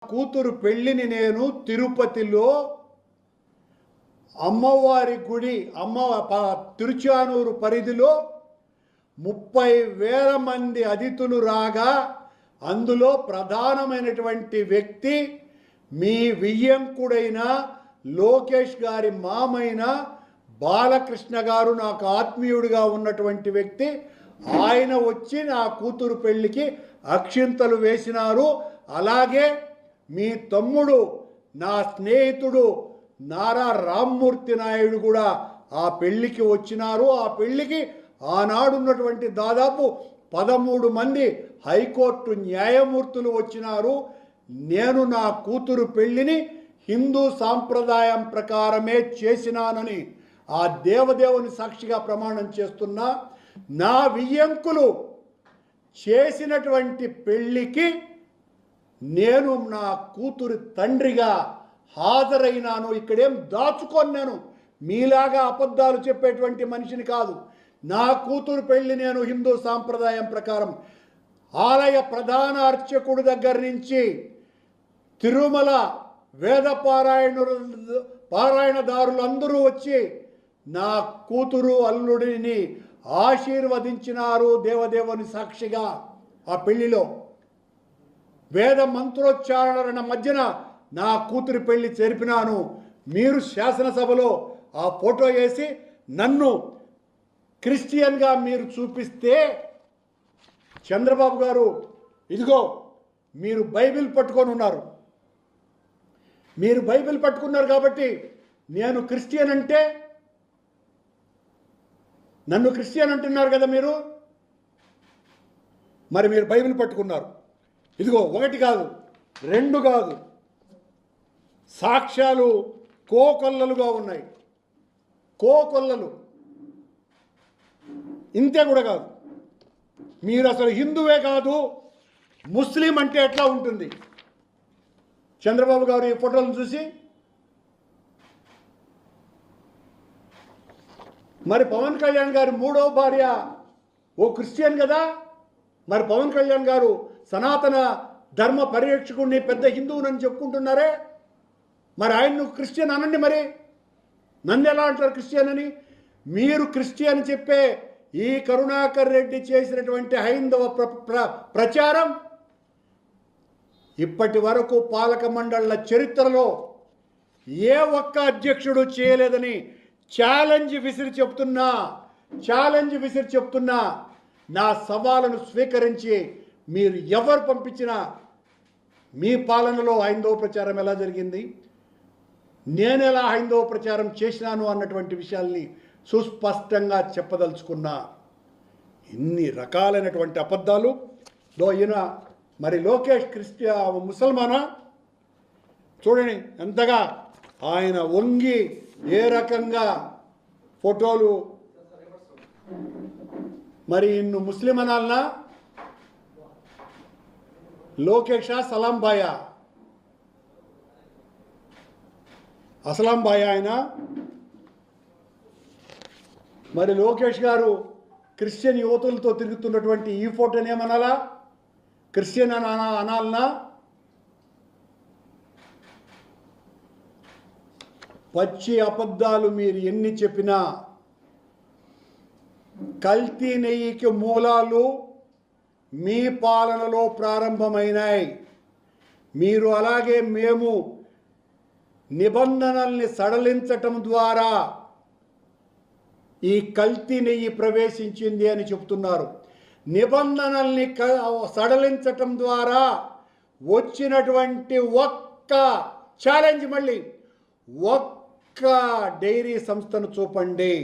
కూతురు పెళ్ళిని నేను తిరుపతిలో అమ్మవారి గుడి తిరుచానూరు పరిధిలో 30,000 మంది అతిథులు రాగా అందులో ప్రధానమైనటువంటి వ్యక్తి మీ వియ్యంకుడైన లోకేష్ గారి మామైన బాలకృష్ణ గారు, నాకు ఆత్మీయుడిగా ఉన్నటువంటి వ్యక్తి. ఆయన వచ్చి నా కూతురు పెళ్ళికి అక్షింతలు వేసినారు. అలాగే మీ తమ్ముడు, నా స్నేహితుడు నారా రామ్మూర్తి నాయుడు కూడా ఆ పెళ్ళికి వచ్చినారు. ఆ పెళ్ళికి ఆనాడున్నటువంటి దాదాపు 13 మంది హైకోర్టు న్యాయమూర్తులు వచ్చినారు. నేను నా కూతురు పెళ్ళిని హిందూ సాంప్రదాయం ప్రకారమే చేసినానని ఆ దేవదేవుని సాక్షిగా ప్రమాణం చేస్తున్నా. నా వియ్యంకులు చేసినటువంటి పెళ్ళికి నేను నా కూతురు తండ్రిగా హాజరైనాను. ఇక్కడేం దాచుకొన్నాను, మీలాగా అబద్ధాలు చెప్పేటువంటి మనిషిని కాదు. నా కూతురు పెళ్ళి నేను హిందూ సాంప్రదాయం ప్రకారం ఆలయ ప్రధాన అర్చకుడి దగ్గర నుంచి తిరుమల వేద పారాయణదారులందరూ వచ్చి నా కూతురు అల్లుడిని ఆశీర్వదించినారు దేవదేవుని సాక్షిగా. ఆ పెళ్లిలో వేద మంత్రోచ్చారణల మధ్యన నా కూతురి పెళ్లి జరిపినాను. మీరు శాసనసభలో ఆ ఫోటో వేసి నన్ను క్రిస్టియన్గా మీరు చూపిస్తే, చంద్రబాబు గారు ఇదిగో మీరు బైబిల్ పట్టుకొని ఉన్నారు, మీరు బైబిల్ పట్టుకున్నారు కాబట్టి నేను క్రిస్టియన్ అంటే, నన్ను క్రిస్టియన్ అంటున్నారు కదా మీరు, మరి మీరు బైబిల్ పట్టుకున్నారు. ఇదిగో 1 కాదు 2 కాదు, సాక్ష్యాలు కోకొల్లలుగా ఉన్నాయి. కోకొల్లలు. ఇంతే కూడా కాదు, మీరు అసలు హిందువే కాదు ముస్లిం అంటే ఎట్లా ఉంటుంది? చంద్రబాబు గారు ఈ ఫోటోలను చూసి, మరి పవన్ కళ్యాణ్ గారి 3వ భార్య ఓ క్రిస్టియన్ కదా, మరి పవన్ కళ్యాణ్ గారు సనాతన ధర్మ పరిరక్షకుడిని పెద్ద హిందువునని చెప్పుకుంటున్నారే, మరి ఆయన్ను క్రిస్టియన్ అనండి. మరి నన్ను ఎలా అంటారు క్రిస్టియన్ అని? మీరు క్రిస్టియన్ చెప్పే ఈ కరుణాకర్ రెడ్డి చేసినటువంటి హైందవ ప్రచారం ఇప్పటి వరకు పాలక మండళ్ల చరిత్రలో ఏ ఒక్క అధ్యక్షుడు చేయలేదని ఛాలెంజ్ విసిరి చెప్తున్నా. నా సవాలును స్వీకరించి మీరు ఎవరు పంపించినా మీ పాలనలో హైందవ ప్రచారం ఎలా జరిగింది, నేను ఎలా హైందవ ప్రచారం చేసినాను అన్నటువంటి విషయాల్ని సుస్పష్టంగా చెప్పదలుచుకున్నా. ఇన్ని రకాలైనటువంటి అబద్ధాలు. ఈయన మరి లోకేష్ ముసల్మానా? చూడండి ఎంతగా ఆయన వంగి ఏ రకంగా ఫోటోలు. మరి ఇన్ను ముస్లిం అనాలనా? లోకేషా సలాం బాయా? అసలాం బాయా ఆయన. మరి లోకేష్ గారు క్రిస్టియన్ యువతులతో తిరుగుతున్నటువంటి ఈ ఫోటోని ఏమనాలా? క్రిస్టియన్ అనాలనా? పచ్చి అబద్ధాలు మీరు ఎన్ని చెప్పినా కల్తీ నెయ్యికి మూలాలు మీ పాలనలో ప్రారంభమైనాయి. మీరు అలాగే మేము నిబంధనల్ని సడలించటం ద్వారా ఈ కల్తీ నెయ్యి ప్రవేశించింది అని చెప్తున్నారు. నిబంధనల్ని సడలించటం ద్వారా వచ్చినటువంటి ఒక్క ఛాలెంజ్, మళ్ళీ ఒక్క డైరీ సంస్థను చూపండి.